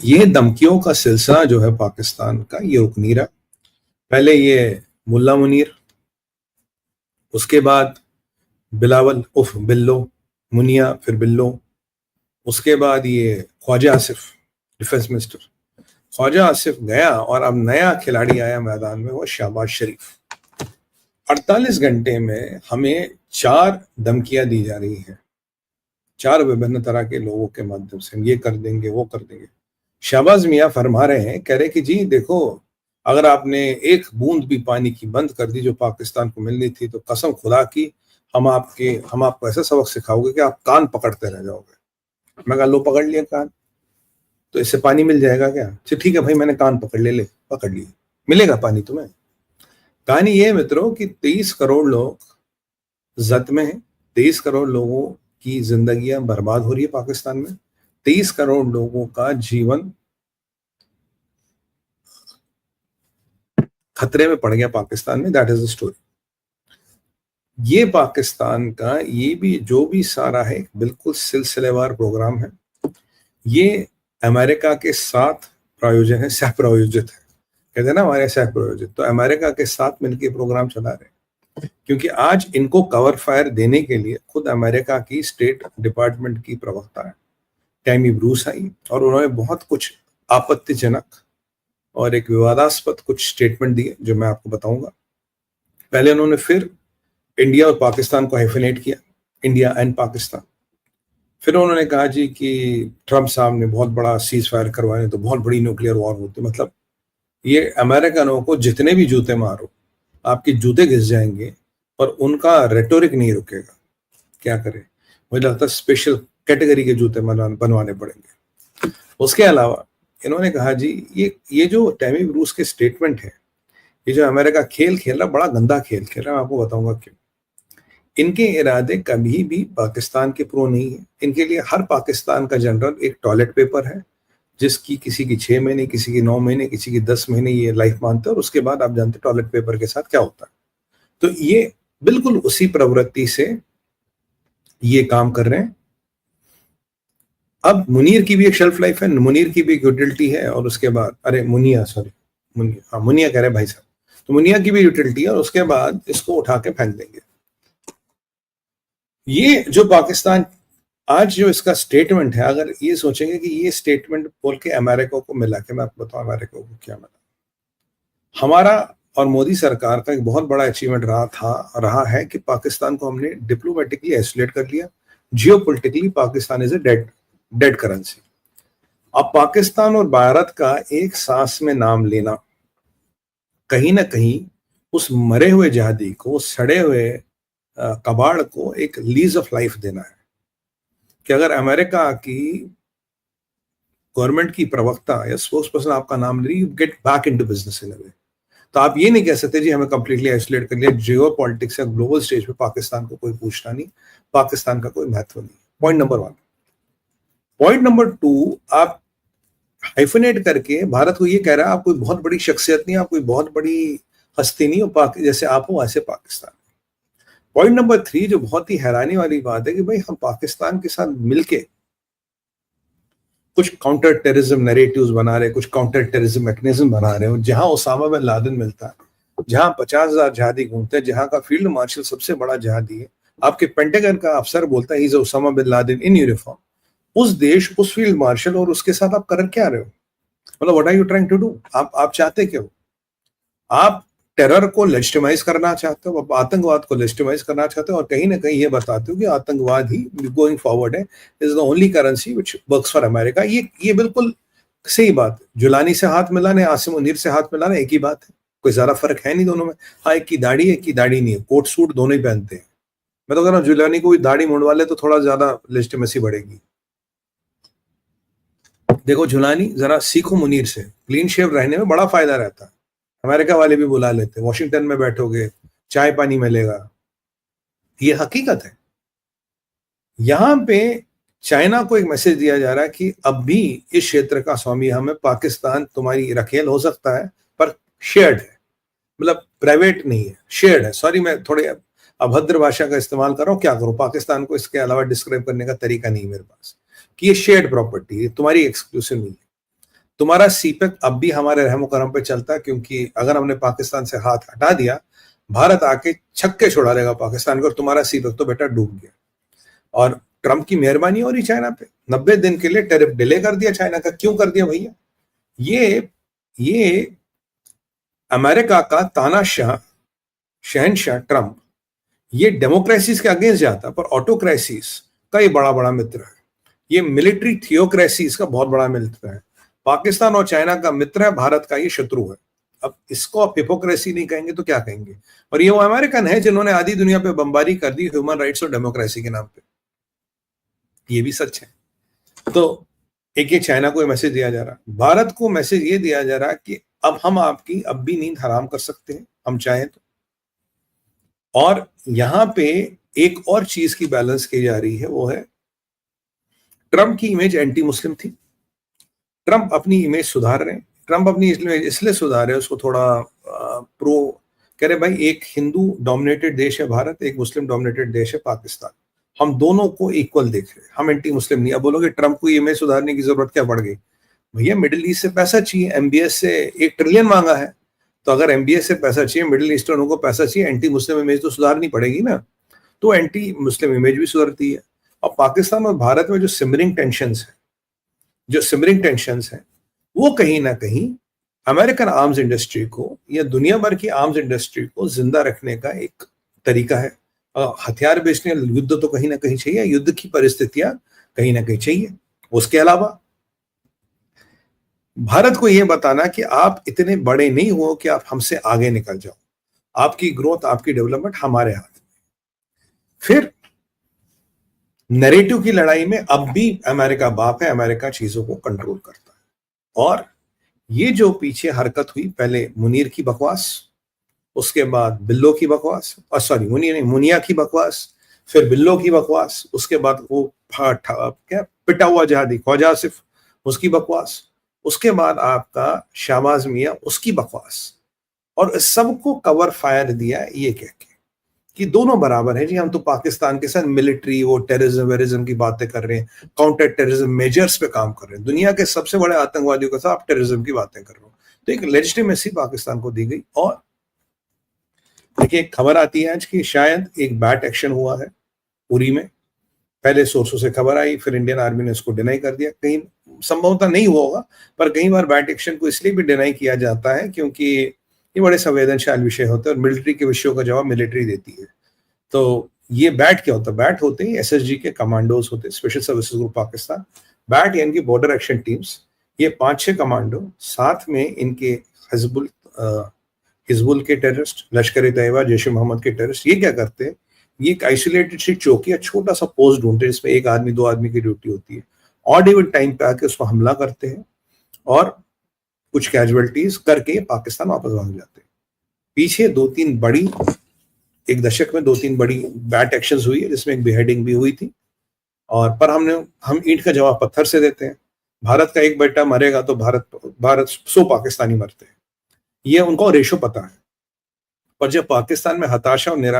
ये धमकियों का सिलसिला जो है पाकिस्तान का, ये रुक नहीं रहा। पहले ये मुल्ला मुनीर, उसके बाद बिलावल उफ बिल्लो, मुनिया, फिर बिल्लो, उसके बाद ये ख्वाजा आसिफ, डिफेंस मिनिस्टर। ख्वाजा आसिफ गया और अब नया खिलाड़ी आया मैदान में, वो शहबाज शरीफ। 48 घंटे में हमें 4 धमकियां दी जा रही हैं, 4 विभिन्न तरह के लोगों के माध्यम से, हम ये कर देंगे, वो कर देंगे। शहबाज मियाँ फरमा रहे हैं, कह रहे कि जी देखो, अगर आपने एक बूंद भी पानी की बंद कर दी जो पाकिस्तान को मिलनी थी, तो कसम खुदा की हम आपको ऐसा सबक सिखाओगे कि आप कान पकड़ते रह जाओगे। मैं कहा लो पकड़ लिया कान, तो इससे पानी मिल जाएगा क्या? ठीक है भाई, मैंने कान पकड़ ले पकड़ लिए, मिलेगा पानी तुम्हें? कहानी ये मित्रों कि 23 करोड़ लोग जद में हैं। 23 करोड़ लोगों की जिंदगियां बर्बाद हो रही है पाकिस्तान में। 23 करोड़ लोगों का जीवन खतरे में पड़ गया पाकिस्तान में। That is the story. ये पाकिस्तान का ये भी जो भी सारा है बिल्कुल सिलसिलेवार प्रोग्राम है। ये अमेरिका के साथ प्रायोजन है, सह प्रायोजित है। कहते हैं ना हमारे सह प्रायोजित, तो अमेरिका के साथ मिलकर प्रोग्राम चला रहे हैं। क्योंकि आज इनको कवर फायर देने के लिए खुद अमेरिका की स्टेट डिपार्टमेंट की प्रवक्ता है टैमी ब्रूस आई, और उन्होंने बहुत कुछ आपत्तिजनक और एक विवादास्पद कुछ स्टेटमेंट दिए जो मैं आपको बताऊंगा। पहले उन्होंने फिर इंडिया और पाकिस्तान को हाइफिनेट किया, इंडिया एंड पाकिस्तान। फिर उन्होंने कहा जी कि ट्रंप साहब ने बहुत बड़ा सीज फायर करवाए तो बहुत बड़ी न्यूक्लियर वॉर होती। मतलब ये अमेरिकनों को जितने भी जूते मारो, आपके जूते घिस जाएंगे, पर उनका रेटोरिक नहीं रुकेगा। क्या करें, मुझे लगता है स्पेशल कैटेगरी के जूते बनवाने पड़ेंगे। उसके अलावा इन्होंने कहा जी ये जो टैमी ब्रूस के स्टेटमेंट है, ये जो अमेरिका खेल खेल रहा, बड़ा गंदा खेल खेल रहा है। मैं आपको बताऊंगा क्यों। इनके इरादे कभी भी पाकिस्तान के प्रो नहीं है। इनके लिए हर पाकिस्तान का जनरल एक टॉयलेट पेपर है, जिसकी किसी की 6 महीने, किसी की 9 महीने, किसी की 10 महीने ये लाइफ मानते हैं, और उसके बाद आप जानते टॉयलेट पेपर के साथ क्या होता है। तो ये बिल्कुल उसी प्रवृत्ति से ये काम कर रहे हैं। अब मुनीर की भी एक शेल्फ लाइफ है, मुनीर की भी एक यूटिलिटी है, और उसके बाद मुनिया कह रहे भाई साहब, तो मुनिया की भी यूटिलिटी है, और उसके बाद इसको उठा के फेंक देंगे। ये जो पाकिस्तान आज जो इसका स्टेटमेंट है, अगर ये सोचेंगे कि ये स्टेटमेंट बोल के अमेरिका को मिला, कि मैं आपको बताऊं अमेरिका को क्या मिला। हमारा और मोदी सरकार का एक बहुत बड़ा अचीवमेंट रहा है कि पाकिस्तान को हमने डिप्लोमेटिकली आइसोलेट कर लिया। Geopolitically Pakistan is a dead currency. अब पाकिस्तान और भारत का एक सांस में नाम लेना कहीं ना कहीं उस मरे हुए जहादी को, उस सड़े हुए कबाड़ को एक लीज ऑफ लाइफ देना है कि अगर अमेरिका की गवर्नमेंट की प्रवक्ता या स्पोक्स पर्सन आपका नाम ले रही, you get back into business in a way. तो आप ये नहीं कह सकते जी हमें कंप्लीटली आइसोलेट कर लिया। जियो पॉलिटिक्स या ग्लोबल स्टेज पे पाकिस्तान को कोई पूछना नहीं, पाकिस्तान का कोई महत्व नहीं। Point number 1। पॉइंट नंबर 2, आप हाइफिनेट करके भारत को ये कह रहा है आप कोई बहुत बड़ी शख्सियत नहीं, आप कोई बहुत बड़ी हस्ती नहीं हो, जैसे आप हो वैसे पाकिस्तान। पॉइंट नंबर 3 जो बहुत ही हैरानी वाली बात है कि भाई हम पाकिस्तान के साथ मिलके कुछ काउंटर टेररिज्म नैरेटिव्स बना रहे, कुछ काउंटर टेररिज्म मैकेनिज्म बना रहे हो। जहां ओसामा बिन लादेन मिलता है, जहां 50,000 जहादी घूमते हैं, जहां का फील्ड मार्शल सबसे बड़ा जहादी है, आपके पेंटागन का अफसर बोलता है is Osama bin Laden in uniform. उस देश, उस फील्ड मार्शल और उसके साथ आप कर क्या रहे हो? मतलब what are you trying to do? आप चाहते क्या हो? आप टेरर को लेजिटिमाइज करना चाहते हो, आतंकवाद को लेजिटिमाइज करना चाहते हो, और कहीं ना कहीं ये बताते हो कि आतंकवाद ही गोइंग फॉरवर्ड है, is the only currency which works for America. ये बिल्कुल सही बात है। जुलानी से हाथ मिलाने, आसिम मुनीर से हाथ मिलाने एक ही बात है, कोई ज्यादा फर्क है नहीं दोनों में। हाँ, एक की दाढ़ी है, एक की दाढ़ी नहीं है, कोट सूट दोनों ही पहनते हैं। मैं तो कह रहा हूँ जुलानी को दाढ़ी मुंडवा ले तो थोड़ा ज्यादा लेजिटिमेसी बढ़ेगी। देखो जुलानी जरा सीखो मुनीर से, क्लीन शेव रहने में बड़ा फायदा रहता है। अमेरिका वाले भी बुला लेते, वॉशिंगटन में बैठोगे चाय पानी मिलेगा, ये हकीकत है। यहां पे चाइना को एक मैसेज दिया जा रहा है कि अब भी इस क्षेत्र का स्वामी हम है, पाकिस्तान तुम्हारी रखेल हो सकता है पर शेयर्ड है, मतलब प्राइवेट नहीं है, शेयर्ड है। सॉरी, मैं थोड़े अभद्र भाषा का इस्तेमाल कर रहा हूं, क्या करूं, पाकिस्तान को इसके अलावा डिस्क्राइब करने का तरीका नहीं मेरे पास, कि ये शेयर्ड प्रॉपर्टी है, तुम्हारी एक्सक्लूसिव नहीं है। तुम्हारा सीपेक अब भी हमारे रहमो करम पे चलता है, क्योंकि अगर हमने पाकिस्तान से हाथ हटा दिया, भारत आके छक्के छुड़ा लेगा पाकिस्तान को, और तुम्हारा सीपेक तो बेटा डूब गया। और ट्रंप की मेहरबानी हो रही चाइना पे, 90 दिन के लिए टैरिफ डिले कर दिया चाइना का। क्यों कर दिया भैया? ये अमेरिका का तानाशाह शहनशाह ट्रंप, ये डेमोक्रेसीज के अगेंस्ट जाता, पर ऑटोक्रेसीज का ये बड़ा बड़ा मित्र है। ये मिलिट्री थियोक्रेसीज का बहुत बड़ा मित्र है। पाकिस्तान और चाइना का मित्र है, भारत का ये शत्रु है। अब इसको आप हिपोक्रेसी नहीं कहेंगे तो क्या कहेंगे? और ये वो अमेरिकन है जिन्होंने आधी दुनिया पे बमबारी कर दी ह्यूमन राइट्स और डेमोक्रेसी के नाम पे। ये भी सच है। तो एक चाइना को मैसेज दिया जा रहा, भारत को मैसेज ये दिया जा रहा कि अब हम आपकी अब भी नींद हराम कर सकते हैं, हम चाहें तो। और यहां पे एक और चीज की बैलेंस की जा रही है, वो है ट्रंप की इमेज एंटी मुस्लिम थी, ट्रंप अपनी इमेज सुधार रहे हैं। ट्रंप अपनी इमेज इसलिए सुधार रहे हैं, उसको थोड़ा प्रो कह रहे, भाई एक हिंदू डोमिनेटेड देश है भारत, एक मुस्लिम डोमिनेटेड देश है पाकिस्तान, हम दोनों को इक्वल देख रहे हैं, हम एंटी मुस्लिम नहीं। अब बोलोगे ट्रंप को इमेज सुधारने की जरूरत क्या पड़ गई? भैया मिडिल ईस्ट से पैसा चाहिए, एमबीएस से 1 ट्रिलियन मांगा है, तो अगर एमबीएस से पैसा चाहिए, मिडिल ईस्टर्नों को पैसा चाहिए, एंटी मुस्लिम इमेज तो सुधारनी पड़ेगी ना। तो एंटी मुस्लिम इमेज भी सुधरती है। और पाकिस्तान और भारत में जो सिमरिंग टेंशंस हैं, वो कहीं ना कहीं अमेरिकन आर्म्स इंडस्ट्री को या दुनिया भर की आर्म्स इंडस्ट्री को जिंदा रखने का एक तरीका है। हथियार बेचने, युद्ध तो कहीं ना कहीं चाहिए, युद्ध की परिस्थितियां कहीं ना कहीं चाहिए। उसके अलावा भारत को यह बताना कि आप इतने बड़े नहीं हो कि आप हमसे आगे निकल जाओ, आपकी ग्रोथ, आपकी डेवलपमेंट हमारे हाथ में। फिर नैरेटिव की लड़ाई में अब भी अमेरिका बाप है, अमेरिका चीजों को कंट्रोल करता है। और ये जो पीछे हरकत हुई, पहले मुनीर की बकवास, उसके बाद बिल्लो की बकवास, सॉरी मुनीर नहीं, मुनिया की बकवास, फिर बिल्लो की बकवास, उसके बाद वो क्या पिटा हुआ जहादी ख्वाजा आसिफ, उसकी बकवास, उसके बाद आपका शहबाज मियां, उसकी बकवास। और सबको कवर फायर दिया ये कह के कि दोनों बराबर है जी, हम तो पाकिस्तान के साथ मिलिट्री, वो टेररिज्म वेरिज्म की बातें कर रहे हैं, काउंटर टेररिज्म मेजर्स पे काम कर रहे हैं, दुनिया के सबसे बड़े आतंकवादियों के साथ आप टेररिज्म की बातें कर रहे हो। तो एक लेजिटिमेसी पाकिस्तान को दी गई। और देखिए एक खबर आती है आज कि शायद एक बैट एक्शन हुआ है उरी में, पहले सोर्सों से खबर आई, फिर इंडियन आर्मी ने उसको डिनाई कर दिया। कहीं संभवतः नहीं हुआ होगा, पर कई बार बैट एक्शन को इसलिए भी डिनाई किया जाता है क्योंकि ये बड़े संवेदनशील विषय होते हैं और मिलिट्री के विषयों का जवाब मिलिट्री देती है। तो ये बैट क्या होता है? बैट होते ही एसएसजी के कमांडोज होते हैं, special services group Pakistan. Bat यानी कि बॉर्डर एक्शन टीम्स, ये 5-6 कमांडो, साथ में इनके हिजबुल के टेररिस्ट, लश्कर तैयबा, जैश मोहम्मद के टेररिस्ट, ये क्या करते हैं, ये एक आइसोलेटेड सी चौकी या छोटा सा पोस्ट ढूंढते हैं जिसमें 1 आदमी 2 आदमी की ड्यूटी होती है, ऑड इवन टाइम पे आके उसको हमला करते हैं और कुछ कैजुअलिटीज करके पाकिस्तान वापस भाग जाते हैं। पीछे 2-3 बड़ी, एक दशक में 2-3 बड़ी बैट एक्शंस हुई है, जिसमें एक बेहेडिंग भी हुई थी। और पर हम ईंट का जवाब पत्थर से देते हैं। भारत का एक बेटा मरेगा तो भारत 100 पाकिस्तानी मरते हैं, ये उनको रेशो पता है। पर जब पाकिस्तान में हताशा और निराशा